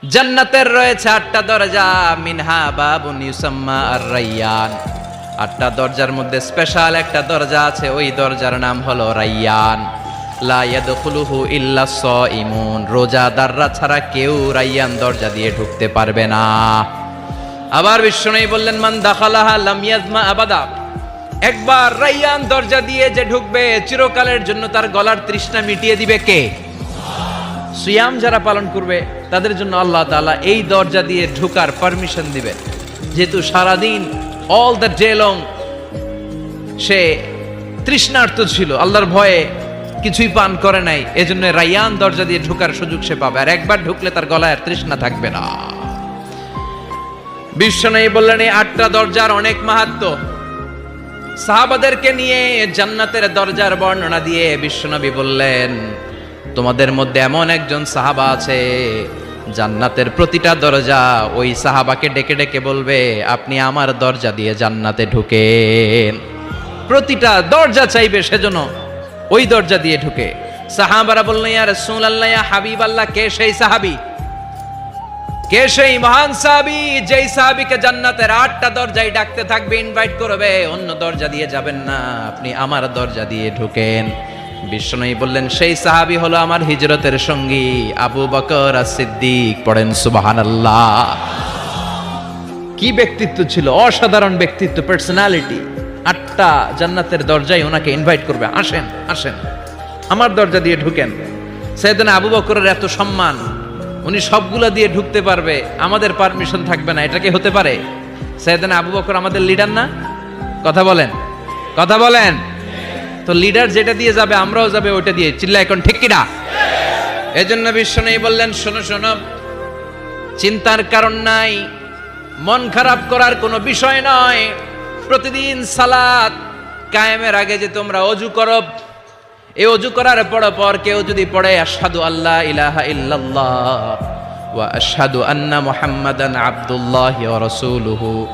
জান্নাতের রয়েছে 8টা দরজা, মিনহা বাবুন ইউসাম্মা আর-রাইয়ান। 8টা দরজার মধ্যে স্পেশাল একটা দরজা আছে, ওই দরজার নাম হলো রাইয়ান। লা ইয়াদখুলুহু ইল্লা সাইমুন, রোজাদাররা ছাড়া কেউ রাইয়ান দরজা দিয়ে ঢুকতে পারবে না। আবার বিশ্বনবী বললেন, মান দাখালাহা লাম ইয়াজমা আবাদা, একবার রাইয়ান দরজা দিয়ে যে ঢুকবে চিরকালের জন্য তার গলার তৃষ্ণা মিটিয়ে দিবে কে? সিয়াম যারা পালন করবে তাদের জন্য আল্লাহ তাআলা এই দরজা দিয়ে ঢোকার পারমিশন দিবে। যেহেতু সারাদিন অল দ্য ডে লং সে তৃষ্ণার্ত ছিল, আল্লাহর ভয়ে কিছুই পান করে নাই, এজন্য রাইয়ান দরজা দিয়ে ঢোকার সুযোগ সে পাবে, আর একবার ঢুকলে তার গলায় আর তৃষ্ণা থাকবে না। বিশ্বনবী বললেন এই 8টা দরজার অনেক মাহাত্ম্য। সাহাবাদেরকে নিয়ে জান্নাতের দরজার বর্ণনা দিয়ে বিশ্বনবী বললেন, তোমাদের মধ্যে এমন একজন সাহাবা আছে, জান্নাতের প্রতিটা দরজা ওই সাহাবাকে ডেকে ডেকে বলবে, আপনি আমার দরজা দিয়ে জান্নাতে ঢুকেন। প্রতিটা দরজা চাইবে সেজন্য ওই দরজা দিয়ে ঢুকে। সাহাবারা বললেন, ইয়া রাসূলুল্লাহ, ইয়া হাবিবাল্লাহ, কে সেই সাহাবী? কে সেই মহান সাহাবী যেই সাহাবীকে জান্নাতের 8টা দরজায় ডাকতে থাকবে, ইনভাইট করবে, অন্য দরজা দিয়ে যাবেন না, আপনি আমার দরজা দিয়ে ঢুকেন। বিশ্বনবী বললেন, সেই সাহাবী হলো আমার হিজরতের সঙ্গী আবু বকর as-সিদ্দিক। পড়েন সুবহানাল্লাহ। কি ব্যক্তিত্ব ছিল, অসাধারণ ব্যক্তিত্ব, পার্সোনালিটি। 8টা জান্নাতের দরজায় ওনাকে ইনভাইট করবে, আসেন আসেন আমার দরজা দিয়ে ঢুকেন। সাইয়েদনা আবু বকরের এত সম্মান, উনি সবগুলা দিয়ে ঢুকতে পারবে, আমাদের পারমিশন থাকবে না, এটা কি হতে পারে? সাইয়েদনা আবু বকর আমাদের লিডার না? কথা বলেন, কথা বলেন। তো লিডার যেটা দিয়ে যাবে আমরাও যাবে ওইটা দিয়ে, চিল্লা এখন ঠিক কিনা? এজন্য বিশ্বনবী বললেন, শোনো শোনো, চিন্তার কারণ নাই, মন খারাপ করার কোনো বিষয় নয়। প্রতিদিন সালাত কায়েমের আগে যে তোমরা ওযু করো, এই ওযু করার পর কেউ যদি পড়ে আশহাদু আল্লা ইলাহা ইল্লাল্লাহ ওয়া আশহাদু আন্না মুহাম্মাদান আবদুল্লাহি ওয়া রাসূলুহু,